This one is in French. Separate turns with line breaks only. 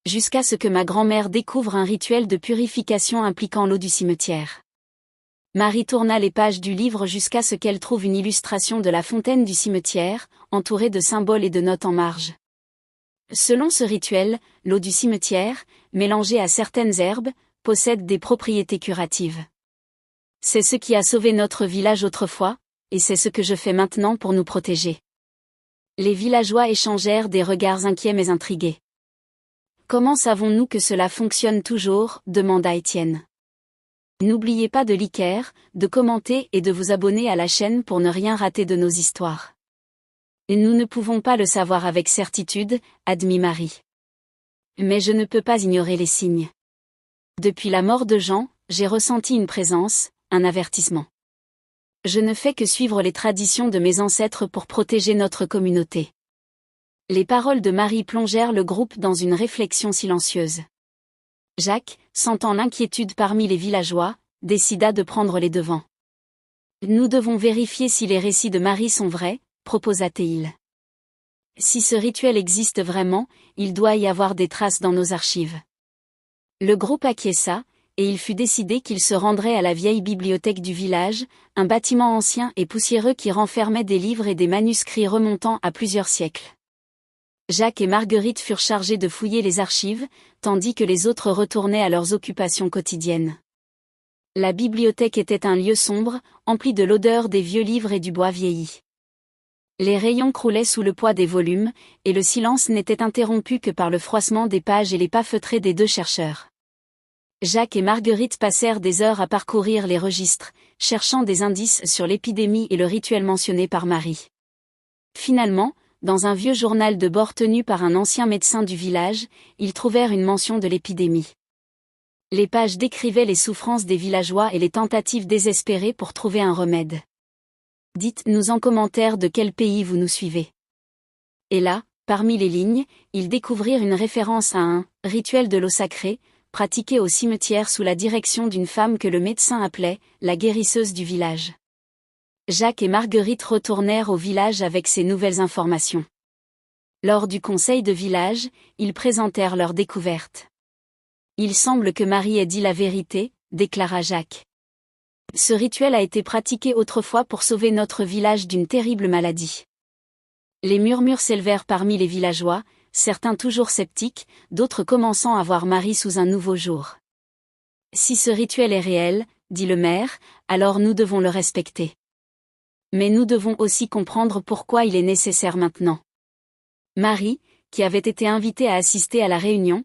jusqu'à ce que ma grand-mère découvre un rituel de purification impliquant l'eau du cimetière. Marie tourna les pages du livre jusqu'à ce qu'elle trouve une illustration de la fontaine du cimetière, entourée de symboles et de notes en marge. Selon ce rituel, l'eau du cimetière, mélangée à certaines herbes, possède des propriétés curatives. C'est ce qui a sauvé notre village autrefois, et c'est ce que je fais maintenant pour nous protéger. Les villageois échangèrent des regards inquiets mais intrigués. Comment savons-nous que cela fonctionne toujours ? Demanda Étienne. N'oubliez pas de liker, de commenter et de vous abonner à la chaîne pour ne rien rater de nos histoires. Et nous ne pouvons pas le savoir avec certitude, admit Marie. Mais je ne peux pas ignorer les signes. Depuis la mort de Jean, j'ai ressenti une présence, un avertissement. Je ne fais que suivre les traditions de mes ancêtres pour protéger notre communauté. Les paroles de Marie plongèrent le groupe dans une réflexion silencieuse. Jacques, sentant l'inquiétude parmi les villageois, décida de prendre les devants. Nous devons vérifier si les récits de Marie sont vrais, proposa-t-il. Si ce rituel existe vraiment, il doit y avoir des traces dans nos archives. Le groupe acquiesça, et il fut décidé qu'il se rendrait à la vieille bibliothèque du village, un bâtiment ancien et poussiéreux qui renfermait des livres et des manuscrits remontant à plusieurs siècles. Jacques et Marguerite furent chargés de fouiller les archives, tandis que les autres retournaient à leurs occupations quotidiennes. La bibliothèque était un lieu sombre, empli de l'odeur des vieux livres et du bois vieilli. Les rayons croulaient sous le poids des volumes, et le silence n'était interrompu que par le froissement des pages et les pas feutrés des deux chercheurs. Jacques et Marguerite passèrent des heures à parcourir les registres, cherchant des indices sur l'épidémie et le rituel mentionné par Marie. Finalement, dans un vieux journal de bord tenu par un ancien médecin du village, ils trouvèrent une mention de l'épidémie. Les pages décrivaient les souffrances des villageois et les tentatives désespérées pour trouver un remède. Dites-nous en commentaire de quel pays vous nous suivez. Et là, parmi les lignes, ils découvrirent une référence à un « rituel de l'eau sacrée », pratiqué au cimetière sous la direction d'une femme que le médecin appelait « la guérisseuse du village ». Jacques et Marguerite retournèrent au village avec ces nouvelles informations. Lors du conseil de village, ils présentèrent leur découverte. « Il semble que Marie ait dit la vérité », déclara Jacques. « Ce rituel a été pratiqué autrefois pour sauver notre village d'une terrible maladie. » Les murmures s'élevèrent parmi les villageois, certains toujours sceptiques, d'autres commençant à voir Marie sous un nouveau jour. « Si ce rituel est réel, dit le maire, alors nous devons le respecter. Mais nous devons aussi comprendre pourquoi il est nécessaire maintenant. » Marie, qui avait été invitée à assister à la réunion,